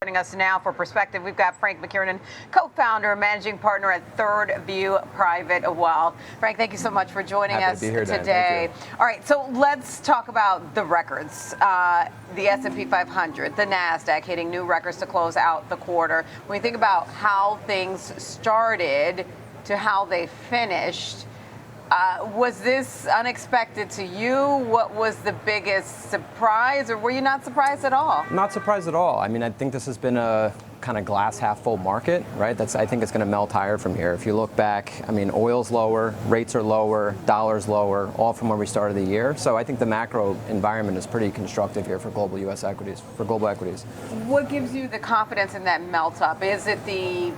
Joining us now for perspective, we've got Frank McKiernan, co-founder and managing partner at Third View Private Wealth. Frank, thank you so much for joining us today. All right, so let's talk about the records. The S&P 500, the NASDAQ hitting new records to close out the quarter. When you think about how things started to how they finished, was this unexpected to you? What was the biggest surprise, or were you not surprised at all? Not surprised at all. I mean, I think this has been a kind of glass half full market, right? I think it's going to melt higher from here. If you look back, I mean, oil's lower, rates are lower, dollar's lower, all from where we started the year. So I think the macro environment is pretty constructive here for global U.S. equities, for global equities. What gives you the confidence in that melt up? Is it the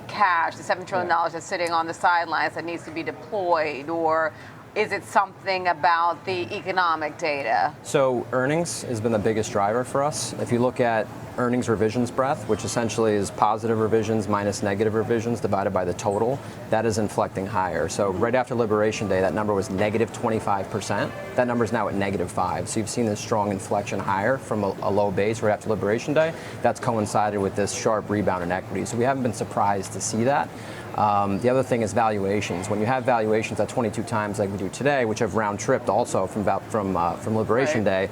cash, the $7 trillion that's sitting on the sidelines that needs to be deployed, or is it something about the economic data? So earnings has been the biggest driver for us. If you look at earnings revisions breadth, which essentially is positive revisions minus negative revisions divided by the total, that is inflecting higher. So right after Liberation Day, that number was negative 25%. That number is now at negative 5%. So you've seen this strong inflection higher from a low base right after Liberation Day. That's coincided with this sharp rebound in equity. So we haven't been surprised to see that. The other thing is valuations. When you have valuations at 22 times like we do today, which have round tripped also from Liberation Day,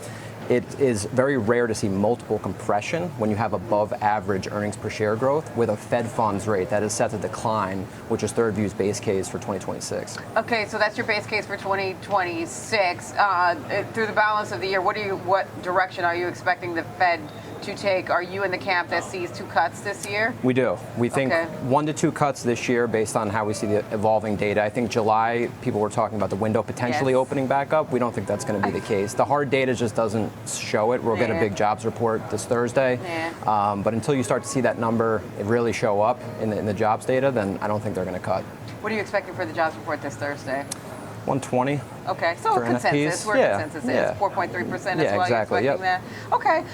it is very rare to see multiple compression when you have above average earnings per share growth with a Fed funds rate that is set to decline, which is Third View's base case for 2026. Okay, so that's your base case for 2026. Through the balance of the year, what direction are you expecting the Fed to take? Are you in the camp that sees 2 cuts this year? We do. We think 1 to 2 cuts this year based on how we see the evolving data. I think July, people were talking about the window potentially opening back up. We don't think that's going to be the case. The hard data just doesn't show it. We'll get a big jobs report this Thursday. But until you start to see that number really show up in the jobs data, then I don't think they're going to cut. What are you expecting for the jobs report this Thursday? 120. Okay, so consensus. Where consensus is 4.3%. That's why exactly. You're expecting that. Okay,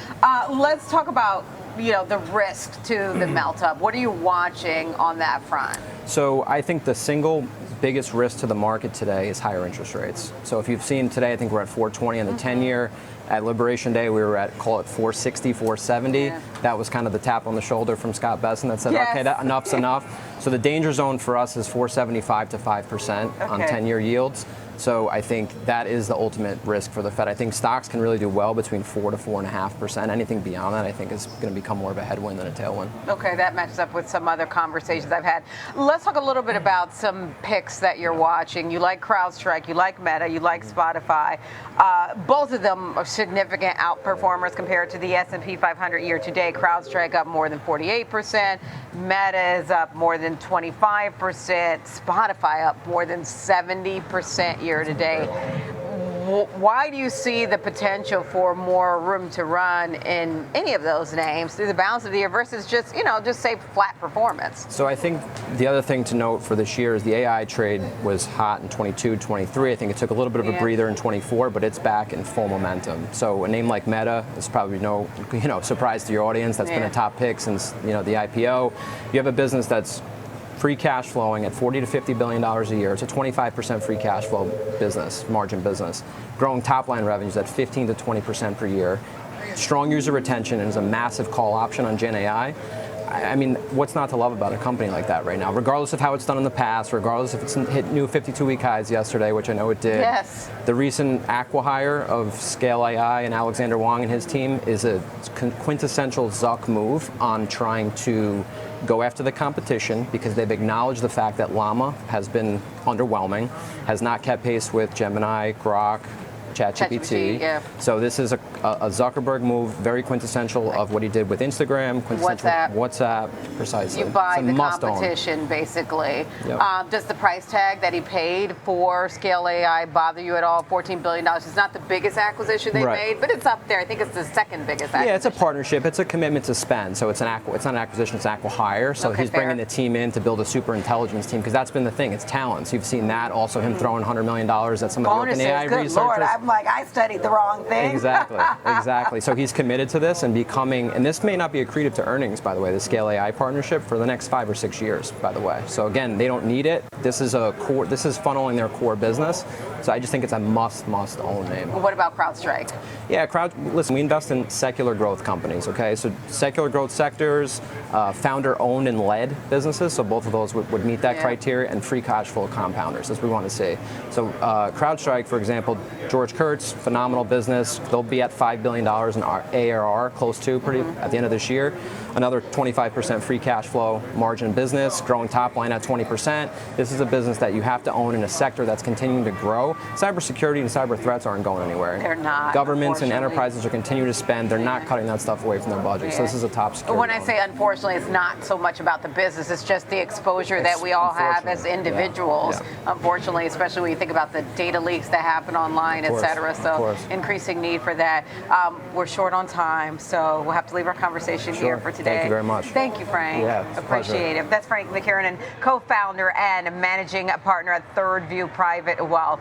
let's talk about the risk to the melt up. What are you watching on that front? So I think the single biggest risk to the market today is higher interest rates. So if you've seen today, I think we're at 420 on the 10-year. At Liberation Day, we were at, call it 460, 470. That was kind of the tap on the shoulder from Scott Besson that said, okay, enough's enough. So the danger zone for us is 475 to 5% on 10-year yields. So I think that is the ultimate risk for the Fed. I think stocks can really do well between 4 to 4.5%. Anything beyond that, I think, is going to become more of a headwind than a tailwind. Okay, that matches up with some other conversations I've had. Let's talk a little bit about some picks that you're watching. You like CrowdStrike, you like Meta, you like Spotify. Both of them are significant outperformers compared to the S&P 500 year to date. CrowdStrike up more than 48%. Meta is up more than 25%. Spotify up more than 70% year to date. Why do you see the potential for more room to run in any of those names through the balance of the year versus just say flat performance? So I think the other thing to note for this year is the AI trade was hot in 22, 23. I think it took a little bit of a breather in 24, but it's back in full momentum. So a name like Meta is probably no surprise to your audience. That's been a top pick since the IPO. You have a business that's free cash flowing at $40 to $50 billion a year. It's a 25% free cash flow business, margin business. Growing top line revenues at 15 to 20% per year. Strong user retention and is a massive call option on Gen AI. I mean, what's not to love about a company like that right now? Regardless of how it's done in the past, regardless if it's hit new 52-week highs yesterday, which I know it did. Yes. The recent acqui-hire of Scale AI and Alexander Wang and his team is a quintessential Zuck move on trying to go after the competition because they've acknowledged the fact that Llama has been underwhelming, has not kept pace with Gemini, Grok, ChatGPT. So this is a Zuckerberg move, very quintessential of what he did with Instagram, quintessential WhatsApp, precisely. You buy the competition, basically. Does the price tag that he paid for Scale AI bother you at all? $14 billion. It's not the biggest acquisition they made, but it's up there. I think it's the second biggest acquisition. Yeah, it's a partnership. It's a commitment to spend. So it's not an acquisition, it's an acqui-hire. So he's bringing the team in to build a super intelligence team because that's been the thing. It's talents. You've seen that. Also him throwing $100 million at some of the OpenAI researchers. Lord, I'm like, I studied the wrong thing. Exactly. Exactly. So he's committed to this and becoming, and this may not be accretive to earnings, by the way, the Scale AI partnership for the next 5 or 6 years, by the way. So again, they don't need it. This is a core. This is funneling their core business. So I just think it's a must own name. What about CrowdStrike? Yeah, listen, we invest in secular growth companies, okay? So secular growth sectors, founder-owned and led businesses, so both of those would meet that criteria, and free cash flow compounders, as we want to see. So CrowdStrike, for example, George Kurtz, phenomenal business. They'll be at $5 billion in ARR, close to at the end of this year. Another 25% free cash flow margin business, growing top line at 20%. This is a business that you have to own in a sector that's continuing to grow. Cybersecurity and cyber threats aren't going anywhere. They're not. Governments and enterprises are continuing to spend. They're not cutting that stuff away from their budget. So this is a top security. When I say unfortunately, it's not so much about the business. It's just the exposure that we all have as individuals. Yeah. Unfortunately, especially when you think about the data leaks that happen online, et cetera. So increasing need for that. We're short on time, so we'll have to leave our conversation here for today. Thank you very much. Thank you, Frank. Yeah, appreciate it. That's Frank McKiernan, co-founder and managing partner at Third View Private Wealth.